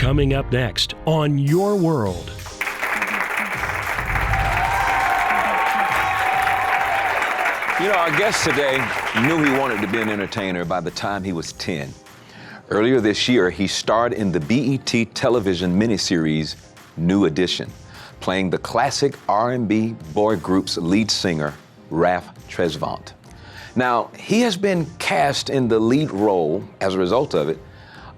Coming up next on Your World. You know, our guest today knew he wanted to be an entertainer by the time he was 10. Earlier this year, he starred in the BET television miniseries New Edition, playing the classic R&B boy group's lead singer, Ralph Tresvant. Now, he has been cast in the lead role, as a result of it,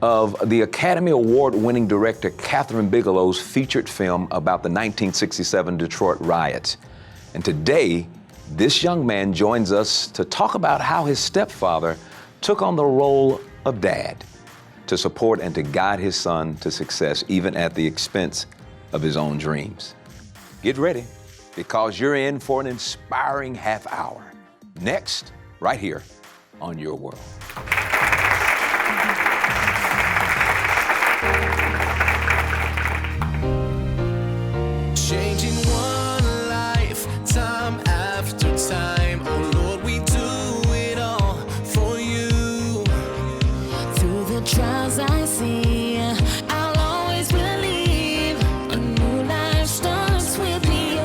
of the Academy Award-winning director Catherine Bigelow's featured film about the 1967 Detroit riots. And today, this young man joins us to talk about how his stepfather took on the role of dad to support and to guide his son to success, even at the expense of his own dreams. Get ready, because you're in for an inspiring half hour. Next, right here on Your World. Changing one life, time after time. Oh Lord, we do it all for you. Through the trials I see, I'll always believe a new life starts with me.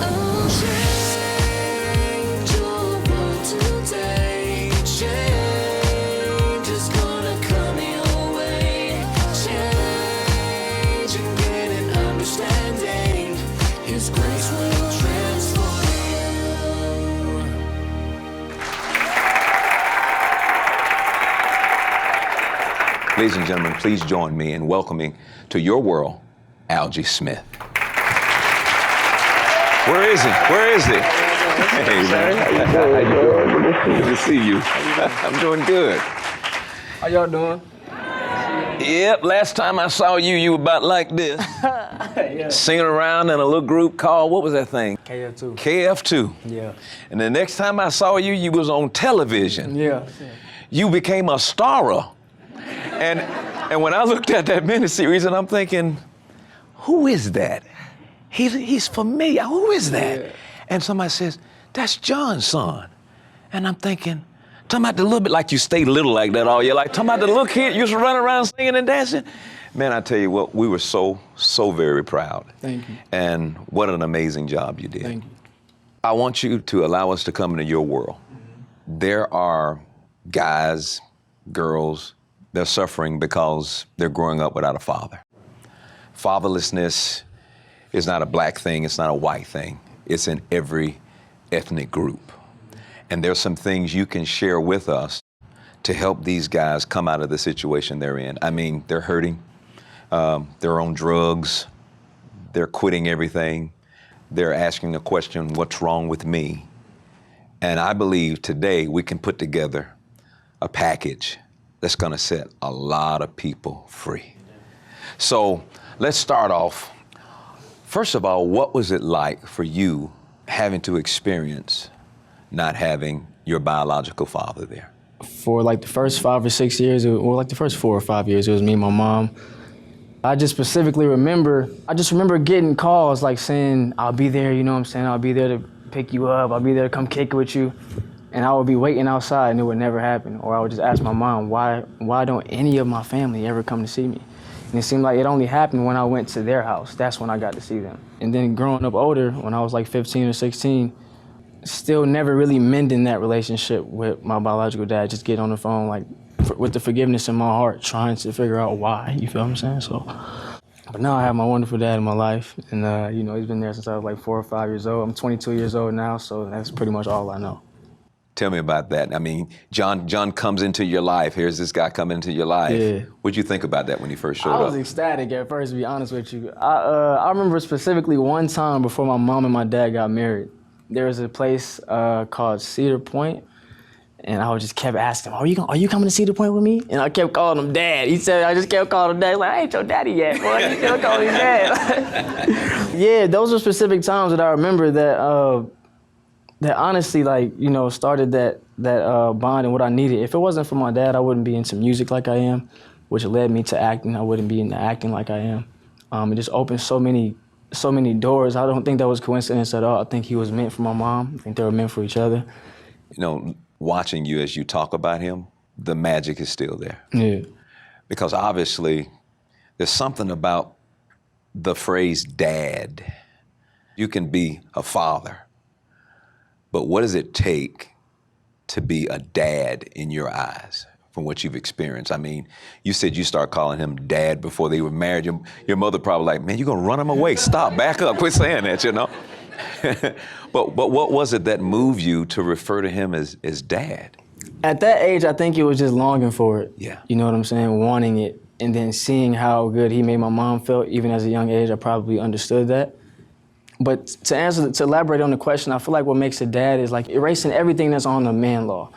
Oh, Change your world today. Change is gonna come your way. Change and get an understanding. His grace will transform you. Ladies and gentlemen, please join me in welcoming to Your World, Algie Smith. Where is he? Where is he? Hey, man. How you doing? Good to see you. I'm doing good. How y'all doing? Yep, last time I saw you, you were about like this. Yeah. Singing around in a little group called, what was that thing? KF2. KF2. Yeah. And the next time I saw you, you was on television. Yeah. You became a starer. And when I looked at that miniseries, and I'm thinking, who is that? He's familiar. Who is that? Yeah. And somebody says, that's John's son. And I'm thinking, talking about the little bit like you stayed little like that all your life. Talking about the little kid you used to run around singing and dancing. Man, I tell you what, we were so very proud. Thank you. And what an amazing job you did. Thank you. I want you to allow us to come into your world. There are guys, girls, they're suffering because they're growing up without a father. Fatherlessness is not a black thing, it's not a white thing. It's in every ethnic group. And there's some things you can share with us to help these guys come out of the situation they're in. I mean, they're hurting, they're on drugs, they're quitting everything, they're asking the question, what's wrong with me? And I believe today we can put together a package that's gonna set a lot of people free. So let's start off. First of all, what was it like for you having to experience not having your biological father there? For like the first 5 or 6 years, or like the first 4 or 5 years, it was me and my mom. I just specifically remember getting calls like saying, I'll be there, you know what I'm saying? I'll be there to pick you up. I'll be there to come kick it with you. And I would be waiting outside and it would never happen. Or I would just ask my mom, why don't any of my family ever come to see me? And it seemed like it only happened when I went to their house. That's when I got to see them. And then growing up older, when I was like 15 or 16, still never really mending that relationship with my biological dad, just get on the phone like with the forgiveness in my heart, trying to figure out why, you feel what I'm saying? So, but now I have my wonderful dad in my life, and you know, he's been there since I was like 4 or 5 years old. I'm 22 years old now, so that's pretty much all I know. Tell me about that. I mean, John comes into your life. Here's this guy coming into your life. Yeah. What'd you think about that when he first showed up? I was ecstatic at first, to be honest with you. I remember specifically one time before my mom and my dad got married. There was a place called Cedar Point, and I just kept asking him, are you coming to Cedar Point with me? And I kept calling him Dad. He said, I just kept calling him Dad. He's like, I ain't your daddy yet, boy. You still calling me Dad. Yeah, those were specific times that I remember that honestly, like, you know, started that bond and what I needed. If it wasn't for my dad, I wouldn't be into music like I am, which led me to acting. I wouldn't be into acting like I am. It just opened so many doors. I don't think that was coincidence at all. I think he was meant for my mom. I think they were meant for each other. You know, watching you as you talk about him, the magic is still there. Yeah. Because obviously there's something about the phrase dad. You can be a father, but what does it take to be a dad in your eyes from what you've experienced? I mean, you said you start calling him dad before they were married. Your mother probably like, man, you're gonna run him away. Stop, back up, quit saying that, you know? But what was it that moved you to refer to him as dad? At that age, I think it was just longing for it. Yeah. You know what I'm saying? Wanting it. And then seeing how good he made my mom feel, even as a young age, I probably understood that. But to elaborate on the question, I feel like what makes a dad is like erasing everything that's on the man law.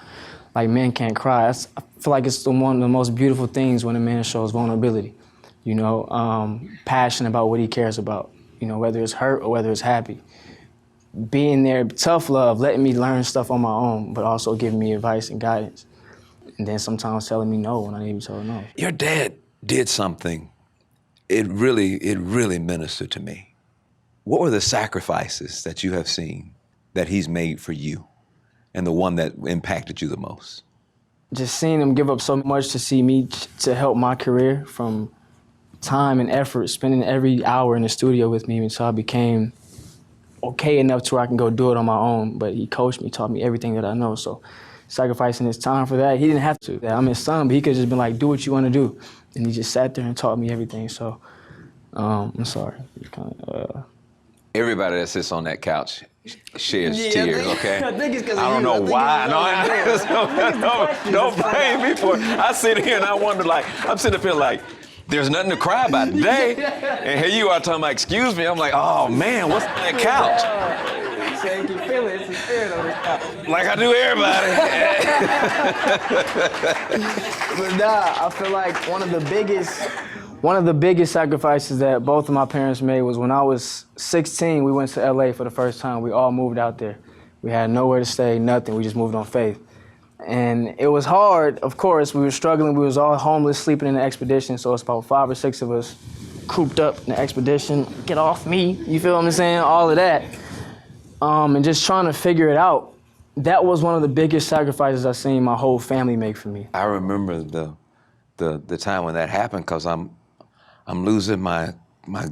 Like men can't cry. I feel like it's one of the most beautiful things when a man shows vulnerability. You know, passion about what he cares about. You know, whether it's hurt or whether it's happy. Being there, tough love, letting me learn stuff on my own, but also giving me advice and guidance. And then sometimes telling me no when I need to be told no. Your dad did something, it really ministered to me. What were the sacrifices that you have seen that he's made for you and the one that impacted you the most? Just seeing him give up so much to see me to help my career, from time and effort, spending every hour in the studio with me until I became okay enough to where I can go do it on my own. But he coached me, taught me everything that I know. So sacrificing his time for that, he didn't have to. I'm his son, but he could have just been like, do what you want to do. And he just sat there and taught me everything. So I'm sorry. Everybody that sits on that couch sheds tears, okay? I think it's because I don't know why. Don't blame me for it. I sit here and I wonder, like, I'm sitting up here like, there's nothing to cry about today. And here you are talking about, excuse me. I'm like, oh man, what's on that couch? You can feel it. It's the spirit on this couch. Like I do everybody. But nah, I feel like one of the biggest sacrifices that both of my parents made was when I was 16, we went to LA for the first time. We all moved out there. We had nowhere to stay, nothing. We just moved on faith. And it was hard, of course. We were struggling. We was all homeless, sleeping in the expedition. So it's about 5 or 6 of us cooped up in the expedition. Get off me, you feel what I'm saying? All of that. And just trying to figure it out. That was one of the biggest sacrifices I've seen my whole family make for me. I remember the time when that happened, because I'm losing my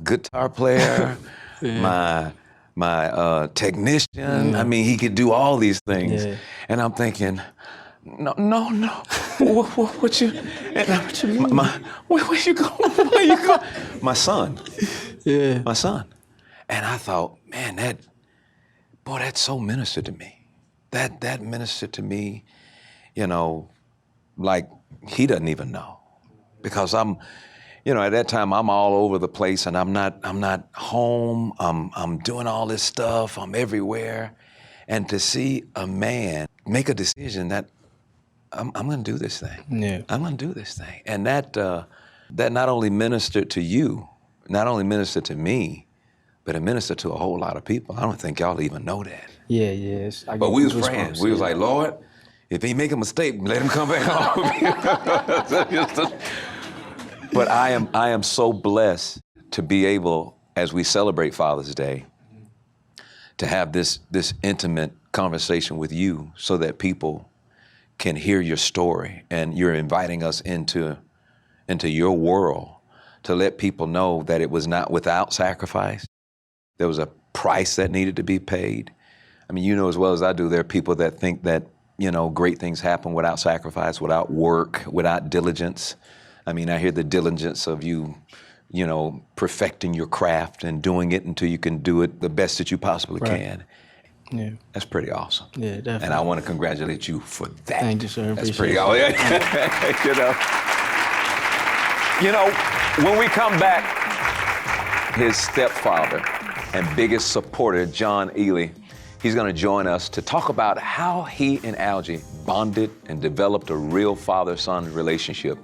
guitar player, my technician. I mean, he could do all these things. Yeah. And I'm thinking, no. What you mean? Where you going? Where you going? My son. Yeah. My son. And I thought, man, that so ministered to me. That ministered to me, you know, like he doesn't even know. Because at that time I'm all over the place and I'm not home. I'm doing all this stuff. I'm everywhere. And to see a man make a decision that I'm going to do this thing. Yeah. I'm going to do this thing. And that not only ministered to you, not only ministered to me, but it ministered to a whole lot of people. I don't think y'all even know that. Yeah, yes. But we was praying. We was like, Lord, if he make a mistake, let him come back home. But I am so blessed to be able, as we celebrate Father's Day, to have this intimate conversation with you so that people can hear your story. And you're inviting us into your world to let people know that it was not without sacrifice. There was a price that needed to be paid. I mean, you know as well as I do, there are people that think that, great things happen without sacrifice, without work, without diligence. I mean, I hear the diligence of you, perfecting your craft and doing it until you can do it the best that you possibly can. Yeah. That's pretty awesome. Yeah, definitely. And I want to congratulate you for that. Thank you, sir. That's pretty awesome. When we come back, his stepfather and biggest supporter, John Ely, he's going to join us to talk about how he and Algie bonded and developed a real father-son relationship.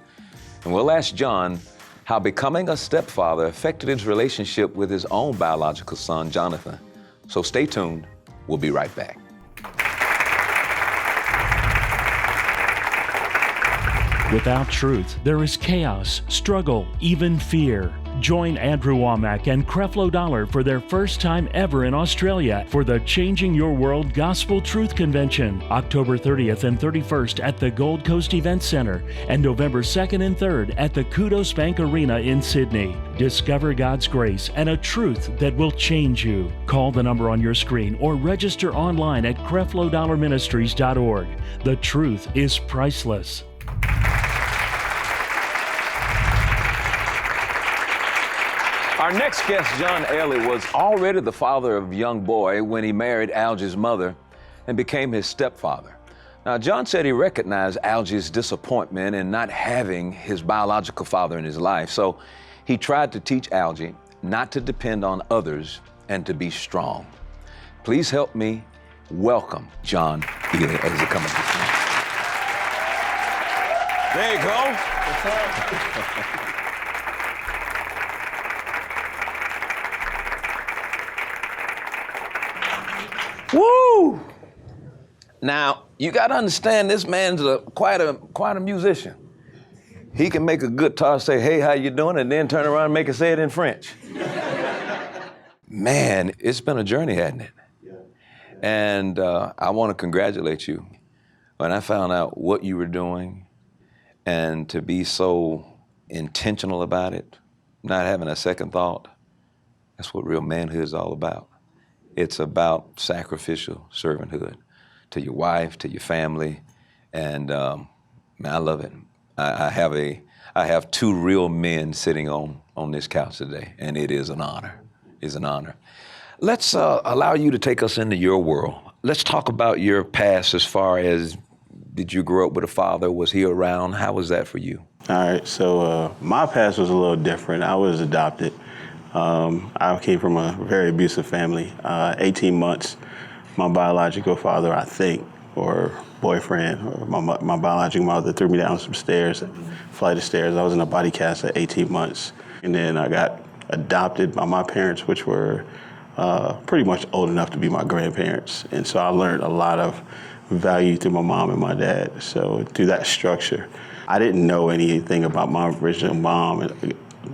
And we'll ask John how becoming a stepfather affected his relationship with his own biological son, Jonathan. So stay tuned. We'll be right back. Without truth, there is chaos, struggle, even fear. Join Andrew Wommack and Creflo Dollar for their first time ever in Australia for the Changing Your World Gospel Truth Convention, October 30th and 31st at the Gold Coast Event Center and November 2nd and 3rd at the Kudos Bank Arena in Sydney. Discover God's grace and a truth that will change you. Call the number on your screen or register online at creflodollarministries.org. The truth is priceless. Our next guest, John Early, was already the father of a young boy when he married Algie's mother and became his stepfather. Now, John said he recognized Algie's disappointment in not having his biological father in his life, so he tried to teach Algie not to depend on others and to be strong. Please help me welcome John Early as he comes. There you go. Woo! Now, you got to understand this man's quite a musician. He can make a guitar say, hey, how you doing? And then turn around and make it say it in French. Man, it's been a journey, hasn't it? Yeah. And I want to congratulate you. When I found out what you were doing and to be so intentional about it, not having a second thought, that's what real manhood is all about. It's about sacrificial servanthood to your wife, to your family, and man, I love it. I have two real men sitting on this couch today, and it is an honor. It's an honor. Let's allow you to take us into your world. Let's talk about your past as far as, did you grow up with a father? Was he around? How was that for you? All right, so my past was a little different. I was adopted. I came from a very abusive family. 18 months, my biological father, I think, or boyfriend, or my biological mother threw me down some stairs, flight of stairs. I was in a body cast at 18 months. And then I got adopted by my parents, which were pretty much old enough to be my grandparents. And so I learned a lot of value through my mom and my dad. So through that structure, I didn't know anything about my original mom,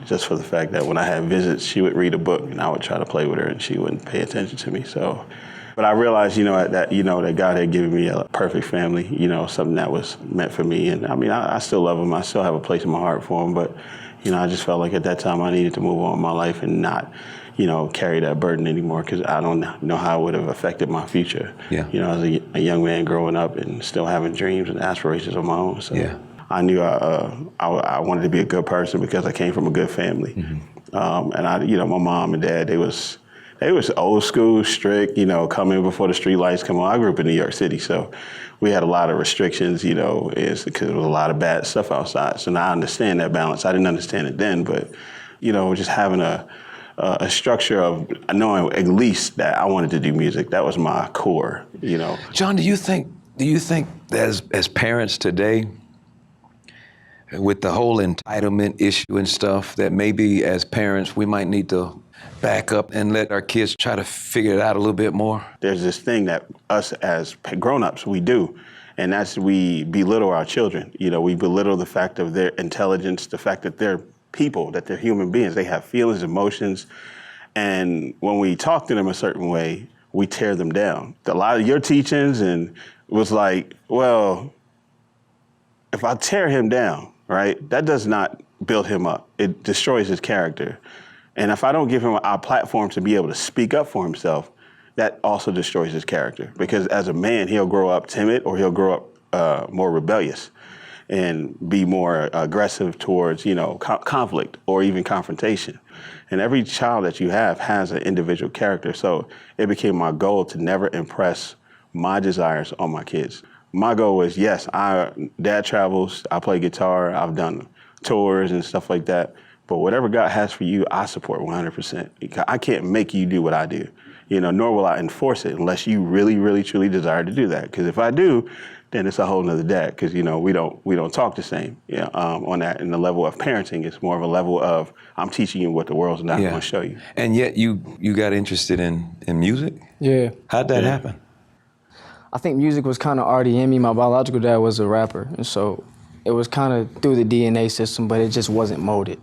just for the fact that when I had visits, she would read a book and I would try to play with her and she wouldn't pay attention to me. So, but I realized, that God had given me a perfect family, something that was meant for me. And I mean, I still love them. I still have a place in my heart for them. But, I just felt like at that time I needed to move on in my life and not, carry that burden anymore, because I don't know how it would have affected my future. Yeah. As a young man growing up and still having dreams and aspirations of my own. So. Yeah. I knew I wanted to be a good person because I came from a good family. Mm-hmm. And my mom and dad, they was old school, strict, coming before the street lights come on. I grew up in New York City, so we had a lot of restrictions, because there was a lot of bad stuff outside. So now I understand that balance. I didn't understand it then, but, just having a structure of knowing at least that I wanted to do music, that was my core, John, do you think as parents today, with the whole entitlement issue and stuff, that maybe as parents we might need to back up and let our kids try to figure it out a little bit more? There's this thing that us as grown-ups, we do, and that's we belittle our children. We belittle the fact of their intelligence, the fact that they're people, that they're human beings. They have feelings, emotions, and when we talk to them a certain way, we tear them down. A lot of your teachings was like, well, if I tear him down, right, that does not build him up. It destroys his character. And if I don't give him a platform to be able to speak up for himself, that also destroys his character. Because as a man, he'll grow up timid or he'll grow up more rebellious and be more aggressive towards, conflict or even confrontation. And every child that you have has an individual character. So it became my goal to never impress my desires on my kids. My goal was, yes, dad travels, I play guitar, I've done tours and stuff like that, but whatever God has for you, I support 100%. I can't make you do what I do, nor will I enforce it unless you really, really, truly desire to do that. Because if I do, then it's a whole nother dad, because, we don't talk the same on that. And the level of parenting is more of a level of, I'm teaching you what the world's not going to show you. And yet you got interested in music? Yeah. How'd that happen? I think music was kind of already in me. My biological dad was a rapper, and so It was kind of through the DNA system, but it just wasn't molded.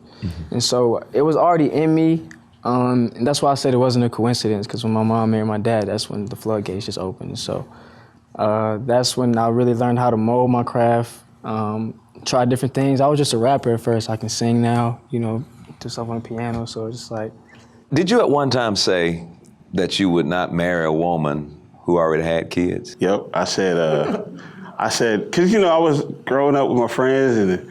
And so it was already in me, and that's why I said it wasn't a coincidence, because when my mom married my dad, that's when the floodgates just opened. And so that's when I really learned how to mold my craft, try different things. I was just a rapper at first. I can sing now, you know, do stuff on the piano, so it's just like. Did you at one time say that you would not marry a woman who already had kids? Yep, I said, because, you know, I was growing up with my friends, and,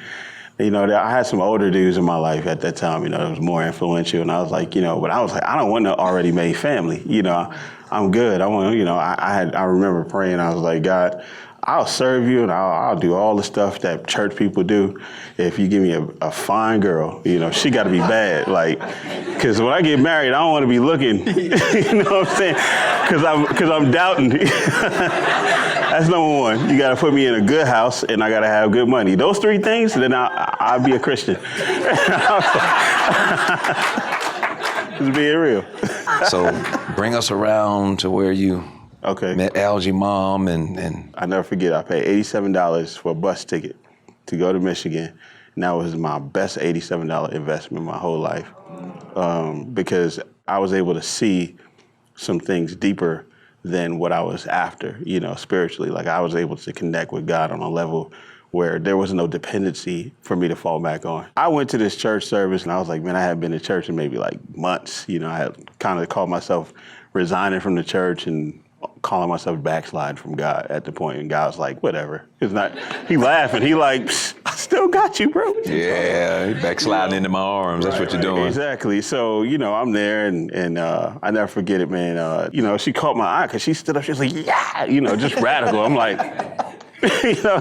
you know, I had some older dudes in my life at that time, you know, that was more influential, and I was like, you know, but I was like, I don't want an already made family, you know, I'm good. I want, you know, I remember praying, I was like, God, I'll serve you and I'll do all the stuff that church people do. If you give me a fine girl, you know, she got to be bad. Like, because when I get married, I don't want to be looking, you know what I'm saying? Because I'm doubting. That's number one. You got to put me in a good house and I got to have good money. Those three things, then I'll be a Christian. Just being real. So bring us around to where you met Algie mom and I never forget, I paid $87 for a bus ticket to go to Michigan. And that was my best $87 investment my whole life. Because I was able to see some things deeper than what I was after, you know, spiritually. Like I was able to connect with God on a level where there was no dependency for me to fall back on. I went to this church service and I was like, man, I hadn't been to church in maybe like months. You know, I had kind of called myself resigning from the church and calling myself backsliding from God at the point. And God was like, whatever. It's not, he laughing. He like, I still got you, bro. yeah, backsliding into my arms. That's what you're doing. Exactly. So, you know, I'm there and I never forget it, man. You know, she caught my eye because she stood up. She was like, yeah, you know, just radical. I'm like, you know,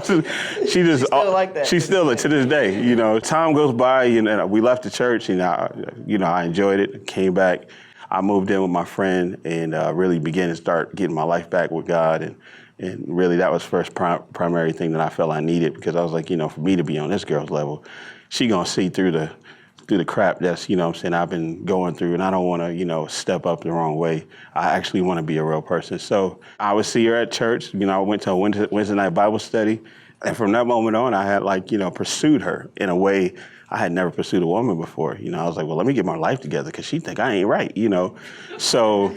she just, still like that. She's still to this day, you know. Time goes by, you know, we left the church and I enjoyed it, came back. I moved in with my friend and really began to start getting my life back with God. And really that was first primary thing that I felt I needed, because I was like, you know, for me to be on this girl's level, she gonna see through the crap that's, you know what I'm saying, I've been going through, and I don't wanna, you know, step up the wrong way. I actually wanna be a real person. So I would see her at church. You know, I went to a Wednesday night Bible study. And from that moment on, I had like, you know, pursued her in a way I had never pursued a woman before. You know, I was like, well, let me get my life together because she think I ain't right, you know. So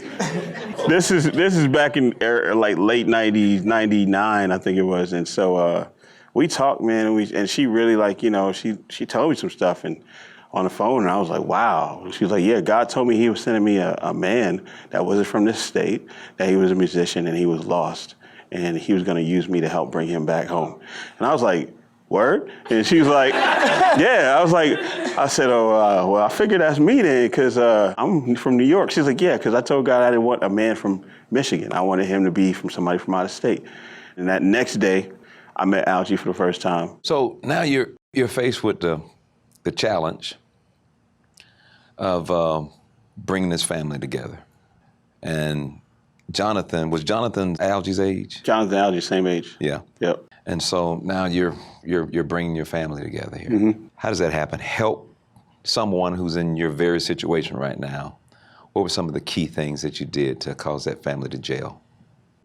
this is back in like late 90s, 99, I think it was. And so we talked, man, and she really like, you know, she told me some stuff and on the phone, and I was like, wow. And she was like, yeah, God told me he was sending me a man that wasn't from this state, that he was a musician and he was lost, and he was gonna use me to help bring him back home. And I was like, word? And she was like, yeah. I said, oh, well, I figured that's me then, because I'm from New York. She's like, yeah, because I told God I didn't want a man from Michigan. I wanted him to be from somebody from out of state. And that next day, I met Algie for the first time. So now you're faced with the challenge of bringing this family together. And was Jonathan Algie's age? Jonathan Algie, same age. Yeah. Yep. And so now you're bringing your family together here. Mm-hmm. How does that happen? Help someone who's in your very situation right now. What were some of the key things that you did to cause that family to gel?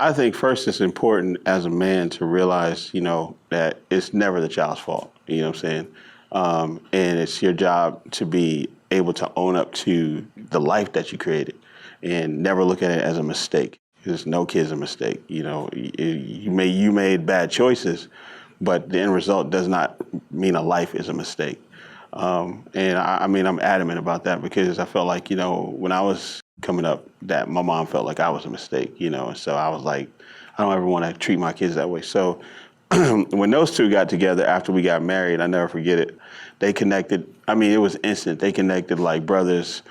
I think first it's important as a man to realize, you know, that it's never the child's fault. You know what I'm saying? And it's your job to be able to own up to the life that you created and never look at it as a mistake. Because no kid's a mistake. You know, you made bad choices, but the end result does not mean a life is a mistake. And I mean, I'm adamant about that because I felt like, you know, when I was coming up, that my mom felt like I was a mistake, you know, and so I was like, I don't ever want to treat my kids that way. So when those two got together after we got married, I never forget it, they connected. I mean, it was instant. They connected like brothers.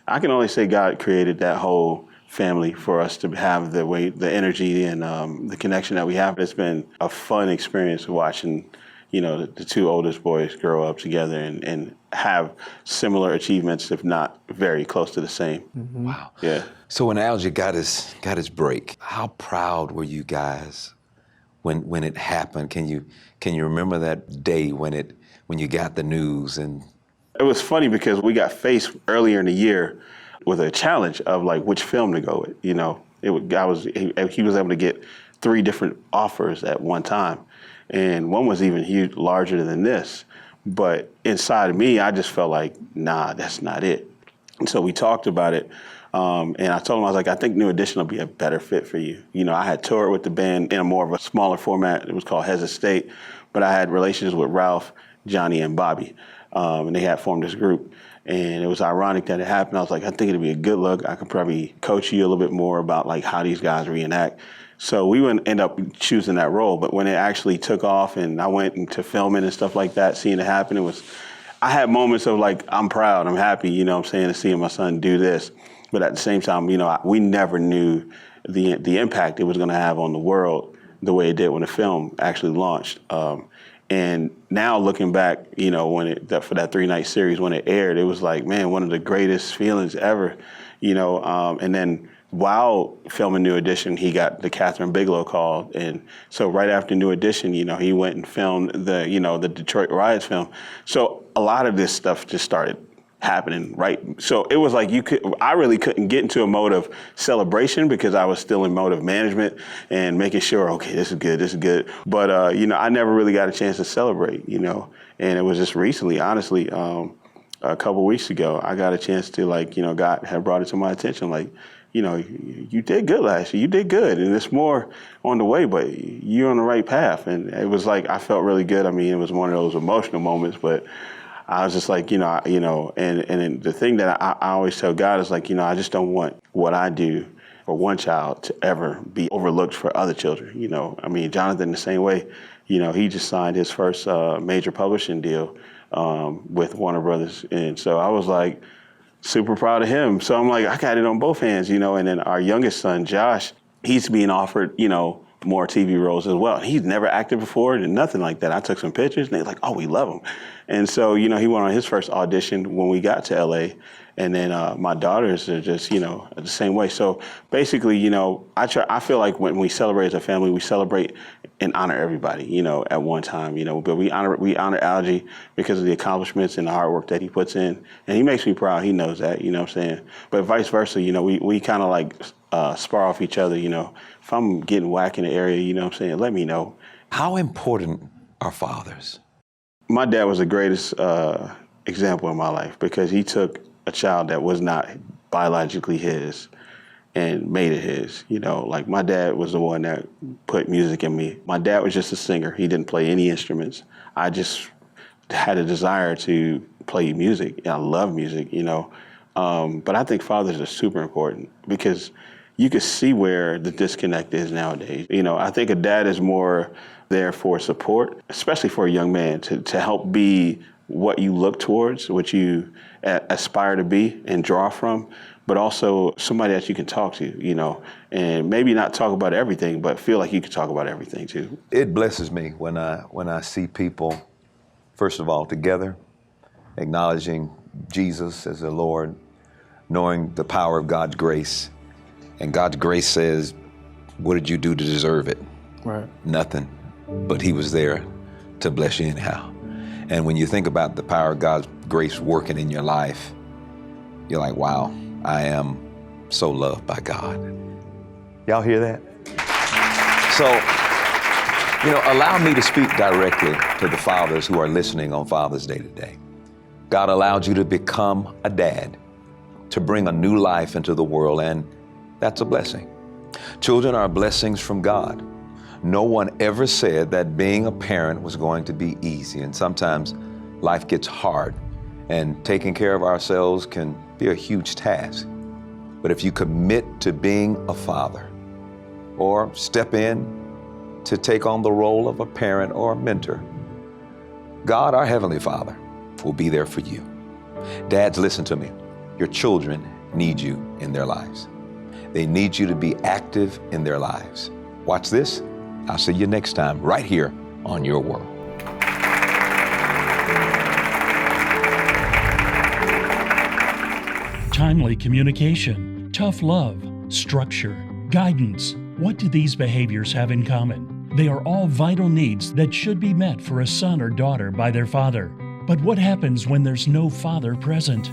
I can only say God created that whole family for us to have the energy and the connection that we have. It's been a fun experience watching, you know, the two oldest boys grow up together and have similar achievements, if not very close to the same. Mm-hmm. Wow. Yeah. So when Algie got his break, how proud were you guys when it happened? Can you remember that day when you got the news? And it was funny because we got faced earlier in the year with a challenge of like which film to go with. You know, he was able to get 3 different offers at one time. and one was even huge, larger than this. But inside of me, I just felt like, nah, that's not it. And so we talked about it. And I told him, I was like, I think New Edition will be a better fit for you. You know, I had toured with the band in a more of a smaller format. It was called Hez Estate. But I had relations with Ralph, Johnny, and Bobby. And they had formed this group. And it was ironic that it happened. I was like, I think it'd be a good look. I could probably coach you a little bit more about like how these guys reenact. So we wouldn't end up choosing that role. But when it actually took off and I went into filming and stuff like that, seeing it happen, I had moments of like, I'm proud, I'm happy, you know what I'm saying, to seeing my son do this. But at the same time, you know, we never knew the impact it was going to have on the world the way it did when the film actually launched. And now looking back, you know, for that 3-night series, when it aired, it was like, man, one of the greatest feelings ever, you know. And then while filming New Edition, he got the Catherine Bigelow call. And so right after New Edition, you know, he went and filmed the Detroit riots film. So a lot of this stuff just started happening, right? So it was like I really couldn't get into a mode of celebration because I was still in mode of management and making sure, okay, this is good. But, you know, I never really got a chance to celebrate, you know, and it was just recently, honestly, a couple weeks ago, I got a chance to, like, you know, God had brought it to my attention, like, you know, you did good last year, you did good, and it's more on the way, but you're on the right path. And it was like, I felt really good. I mean, it was one of those emotional moments, but I was just like, and the thing that I always tell God is like, you know, I just don't want what I do for one child to ever be overlooked for other children. You know, I mean, Jonathan the same way, you know, he just signed his first major publishing deal with Warner Brothers. And so I was like super proud of him. So I'm like, I got it on both hands, you know, and then our youngest son, Josh, he's being offered, you know, more TV roles as well. He's never acted before and nothing like that. I took some pictures and they're like, oh, we love him. And so, you know, he went on his first audition when we got to LA. And then my daughters are just, you know, the same way. So basically, you know, I feel like when we celebrate as a family, we celebrate and honor everybody, you know, at one time, you know, but we honor Algie because of the accomplishments and the hard work that he puts in. And he makes me proud. He knows that, you know what I'm saying? But vice versa, you know, we kind of like spar off each other, you know. If I'm getting whack in the area, you know what I'm saying, let me know. How important are fathers? My dad was the greatest example in my life because he took a child that was not biologically his and made it his. You know, like my dad was the one that put music in me. My dad was just a singer. He didn't play any instruments. I just had a desire to play music. And I love music, you know. But I think fathers are super important because you can see where the disconnect is nowadays. You know, I think a dad is more there for support, especially for a young man, to help be what you look towards, what you aspire to be and draw from, but also somebody that you can talk to, you know, and maybe not talk about everything, but feel like you can talk about everything too. It blesses me when I see people, first of all, together, acknowledging Jesus as the Lord, knowing the power of God's grace. And God's grace says, what did you do to deserve it? Right. Nothing, but he was there to bless you anyhow. And when you think about the power of God's grace working in your life, you're like, wow, I am so loved by God. Y'all hear that? So, you know, allow me to speak directly to the fathers who are listening on Father's Day today. God allowed you to become a dad, to bring a new life into the world, and that's a blessing. Children are blessings from God. No one ever said that being a parent was going to be easy, and sometimes life gets hard, and taking care of ourselves can be a huge task. But if you commit to being a father, or step in to take on the role of a parent or a mentor, God, our Heavenly Father, will be there for you. Dads, listen to me. Your children need you in their lives. They need you to be active in their lives. Watch this. I'll see you next time right here on Your World. Timely communication, tough love, structure, guidance. What do these behaviors have in common? They are all vital needs that should be met for a son or daughter by their father. But what happens when there's no father present?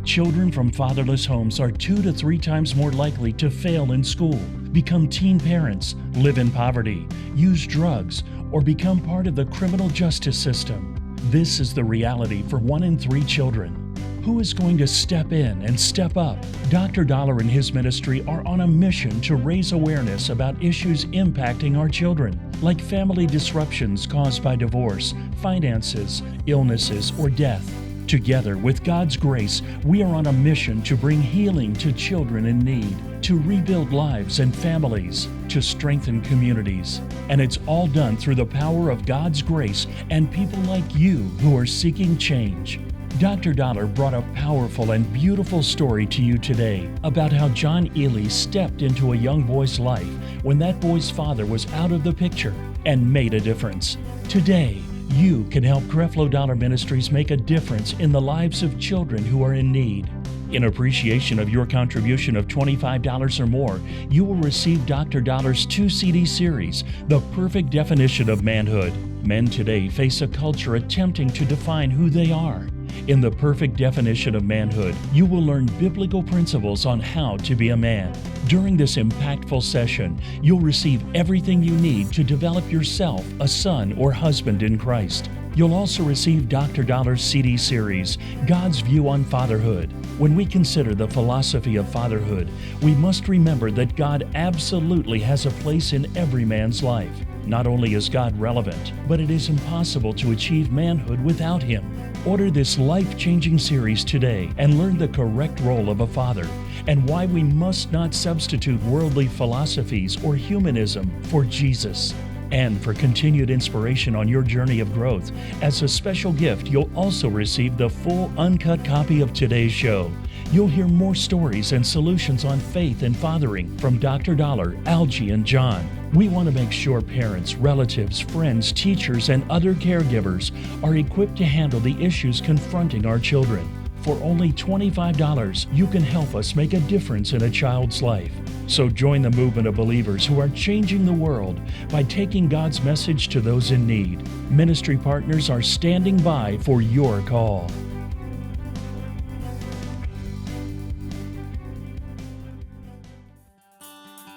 Children from fatherless homes are 2 to 3 times more likely to fail in school, become teen parents, live in poverty, use drugs, or become part of the criminal justice system. This is the reality for 1 in 3 children. Who is going to step in and step up? Dr. Dollar and his ministry are on a mission to raise awareness about issues impacting our children, like family disruptions caused by divorce, finances, illnesses, or death. Together, with God's grace, we are on a mission to bring healing to children in need, to rebuild lives and families, to strengthen communities. And it's all done through the power of God's grace and people like you who are seeking change. Dr. Dollar brought a powerful and beautiful story to you today about how John Ely stepped into a young boy's life when that boy's father was out of the picture and made a difference. Today, you can help Creflo Dollar Ministries make a difference in the lives of children who are in need. In appreciation of your contribution of $25 or more, you will receive Dr. Dollar's 2-CD series, The Perfect Definition of Manhood. Men today face a culture attempting to define who they are. In The Perfect Definition of Manhood, you will learn biblical principles on how to be a man. During this impactful session, you'll receive everything you need to develop yourself a son or husband in Christ. You'll also receive Dr. Dollar's CD series, God's View on Fatherhood. When we consider the philosophy of fatherhood, we must remember that God absolutely has a place in every man's life. Not only is God relevant, but it is impossible to achieve manhood without Him. Order this life-changing series today and learn the correct role of a father and why we must not substitute worldly philosophies or humanism for Jesus. And for continued inspiration on your journey of growth, as a special gift, you'll also receive the full uncut copy of today's show. You'll hear more stories and solutions on faith and fathering from Dr. Dollar, Algie, and John. We want to make sure parents, relatives, friends, teachers, and other caregivers are equipped to handle the issues confronting our children. For only $25, you can help us make a difference in a child's life. So join the movement of believers who are changing the world by taking God's message to those in need. Ministry partners are standing by for your call.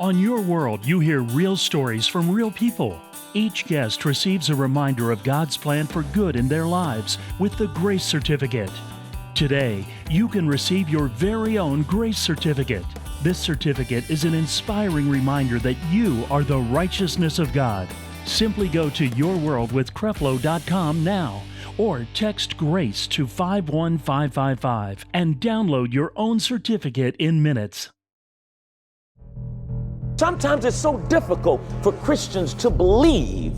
On Your World, you hear real stories from real people. Each guest receives a reminder of God's plan for good in their lives with the Grace Certificate. Today, you can receive your very own Grace Certificate. This certificate is an inspiring reminder that you are the righteousness of God. Simply go to yourworldwithcreflo.com now or text GRACE to 51555 and download your own certificate in minutes. Sometimes it's so difficult for Christians to believe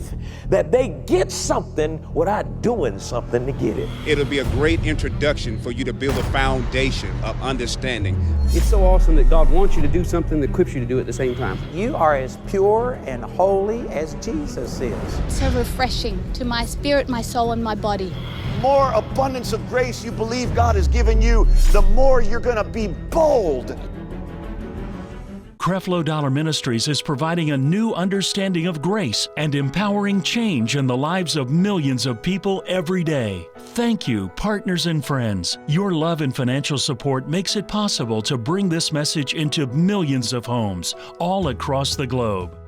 that they get something without doing something to get it. It'll be a great introduction for you to build a foundation of understanding. It's so awesome that God wants you to do something that equips you to do it at the same time. You are as pure and holy as Jesus is. So refreshing to my spirit, my soul, and my body. More abundance of grace you believe God has given you, the more you're going to be bold. Creflo Dollar Ministries is providing a new understanding of grace and empowering change in the lives of millions of people every day. Thank you, partners and friends. Your love and financial support makes it possible to bring this message into millions of homes all across the globe.